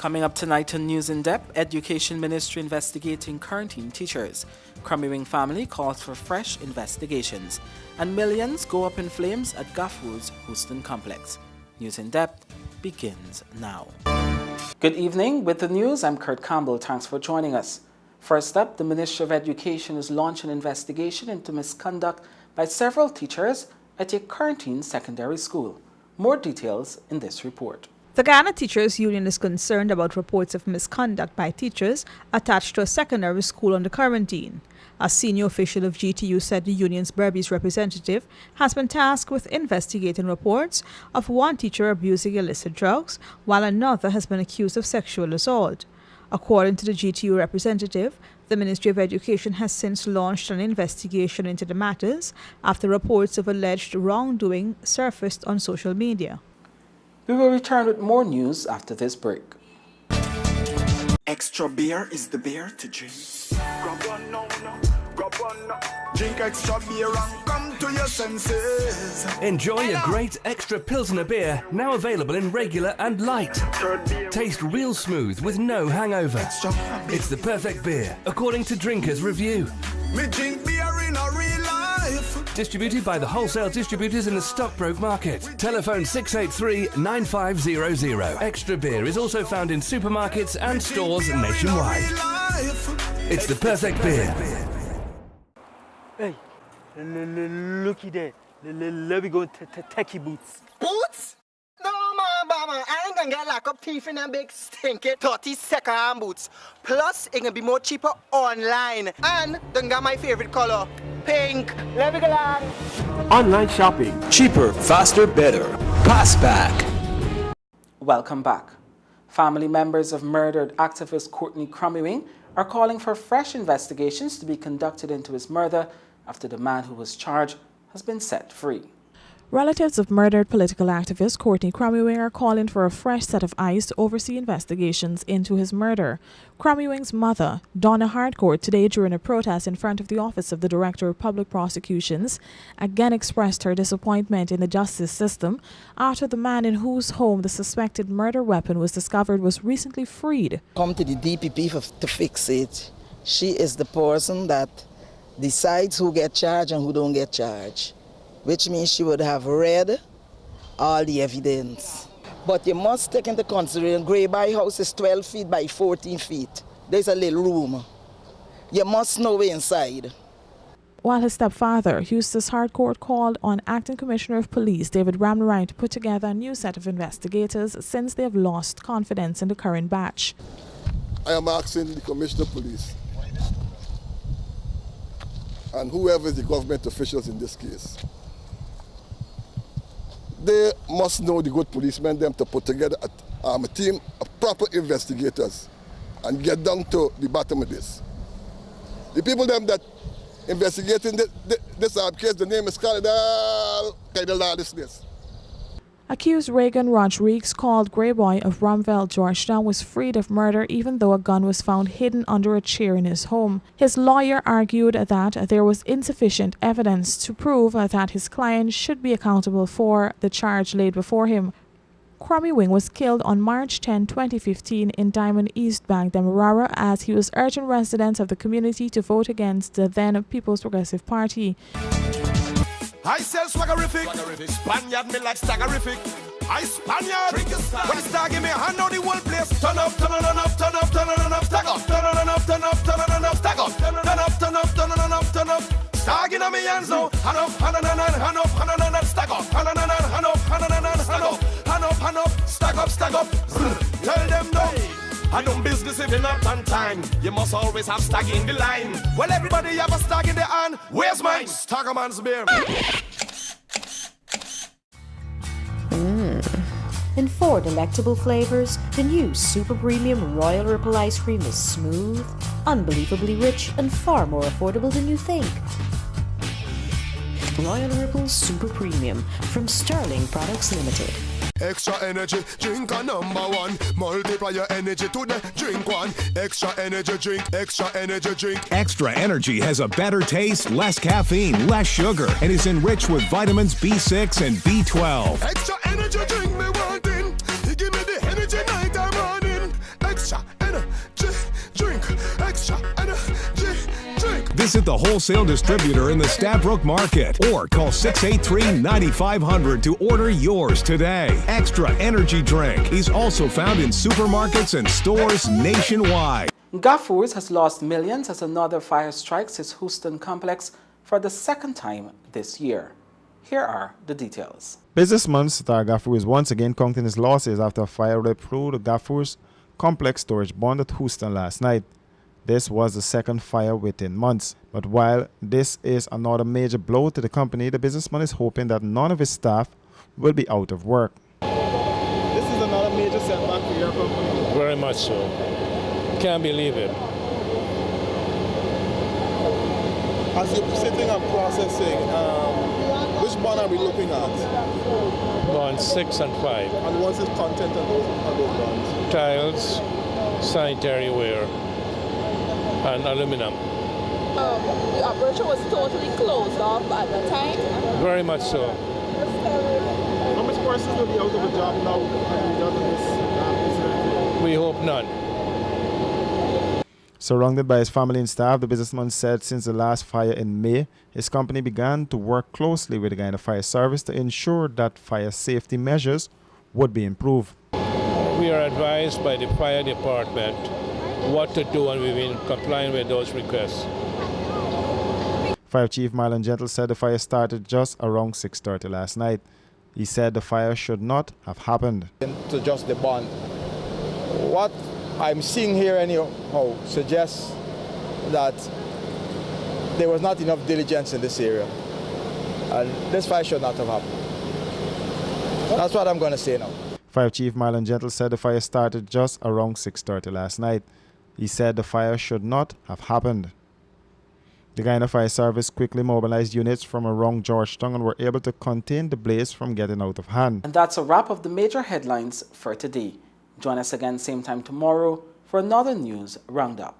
Coming up tonight on News in Depth, Education Ministry investigating quarantine teachers. Crummy Wing family calls for fresh investigations. And millions go up in flames at Gulfwood's Houston complex. News in Depth begins now. Good evening. With the news, I'm Kurt Campbell. Thanks for joining us. First up, the Ministry of Education has launched an investigation into misconduct by several teachers at a quarantine secondary school. More details in this report. The Ghana Teachers Union is concerned about reports of misconduct by teachers attached to a secondary school under quarantine. A senior official of GTU said the union's Berbice representative has been tasked with investigating reports of one teacher abusing illicit drugs, while another has been accused of sexual assault. According to the GTU representative, the Ministry of Education has since launched an investigation into the matters after reports of alleged wrongdoing surfaced on social media. We will return with more news after this break. Extra beer is the beer to drink. Grab one now, grab one now. Drink extra beer and come to your senses. Enjoy a great extra Pilsner beer, now available in regular and light. Taste real smooth with no hangover. It's the perfect beer, according to Drinkers Review. Me drink beer in a real life. Distributed by the wholesale distributors in the stockbroke market. Telephone 683-9500. Extra beer is also found in supermarkets and stores nationwide. It's the perfect beer. Hey, looky there. Let me go techie boots. Boots? No, mama, I ain't gonna get like a teeth in them big stinky 30-second boots. Plus, it can be more cheaper online. And then got my favorite color, pink. Let me go along. Online shopping. Cheaper, faster, better. Pass back. Welcome back. Family members of murdered activist Courtney Hardcores are calling for fresh investigations to be conducted into his murder after the man who was charged has been set free. Relatives of murdered political activist Courtney Hardcores are calling for a fresh set of eyes to oversee investigations into his murder. Hardcores' mother, Donna Hardcore, today during a protest in front of the office of the Director of Public Prosecutions, again expressed her disappointment in the justice system after the man in whose home the suspected murder weapon was discovered was recently freed. Come to the DPP to fix it. She is the person that decides who gets charged and who don't get charged, which means she would have read all the evidence. But you must take into consideration, Grayby House is 12 feet by 14 feet. There's a little room. You must know inside. While his stepfather, Eustace Hardcore, called on Acting Commissioner of Police David Ramrine to put together a new set of investigators since they have lost confidence in the current batch. I am asking the Commissioner of Police and whoever is the government officials in this case, they must know the good policemen, them to put together a team of proper investigators and get down to the bottom of this. The people them that investigating this case, the name is called lawlessness. Accused Reagan Rodriguez, called Grey Boy of Rumville, Georgetown, was freed of murder even though a gun was found hidden under a chair in his home. His lawyer argued that there was insufficient evidence to prove that his client should be accountable for the charge laid before him. Crummy Wing was killed on March 10, 2015 in Diamond East Bank, Demerara, as he was urging residents of the community to vote against the then People's Progressive Party. I sell swaggerific. Spaniard me like staggerific. I Spaniard. When it's stag, give me a hand on the whole place. Turn up, stag up. Turn up. Stag in me hands now. Hand up, stag up. Hand up, stag up. Tell them no. I don't business if you're not on time. You must always have stag in the line. Well, everybody have a stag in the hand. Where's mine? Staggerman's beer. In 4 delectable flavors, the new Super Premium Royal Ripple ice cream is smooth, unbelievably rich, and far more affordable than you think. Royal Ripple Super Premium from Sterling Products Limited. Extra energy, drink a #1. Multiply your energy to the drink one. Extra energy drink, extra energy drink. Extra Energy has a better taste, less caffeine, less sugar, and is enriched with vitamins B6 and B12. Extra energy drink me wanting. You give me the energy night and morning. Visit the wholesale distributor in the Stabrook Market or call 683-9500 to order yours today. Extra Energy Drink is also found in supermarkets and stores nationwide. Gaffurs has lost millions as another fire strikes its Houston complex for the second time this year. Here are the details. Businessman Star Gaffur is once again counting his losses after a fire ripped through the Gaffur's complex storage bond at Houston last night. This was the second fire within months. But while this is another major blow to the company, the businessman is hoping that none of his staff will be out of work. This is another major setback for your company. Very much so. Can't believe it. As you're sitting and processing, which bond are we looking at? Bond 6 and 5. And what's the content of those bonds? Tiles, sanitary ware, and aluminum. The operation was totally closed off at the time? Very much so. How much persons will be out of a job now because of this? We hope none. Surrounded by his family and staff, the businessman said since the last fire in May, his company began to work closely with the Guyana Fire Service to ensure that fire safety measures would be improved. We are advised by the fire department what to do, and we've been complying with those requests. Fire Chief Marlon Gentle said the fire started just around 6:30 last night. He said the fire should not have happened. To just the bond. What I'm seeing here anyhow suggests that there was not enough diligence in this area, and this fire should not have happened. That's what I'm going to say now. Fire Chief Marlon Gentle said the fire started just around 6:30 last night. He said the fire should not have happened. The Guyana Fire Service quickly mobilized units from around Georgetown and were able to contain the blaze from getting out of hand. And that's a wrap of the major headlines for today. Join us again same time tomorrow for another news roundup.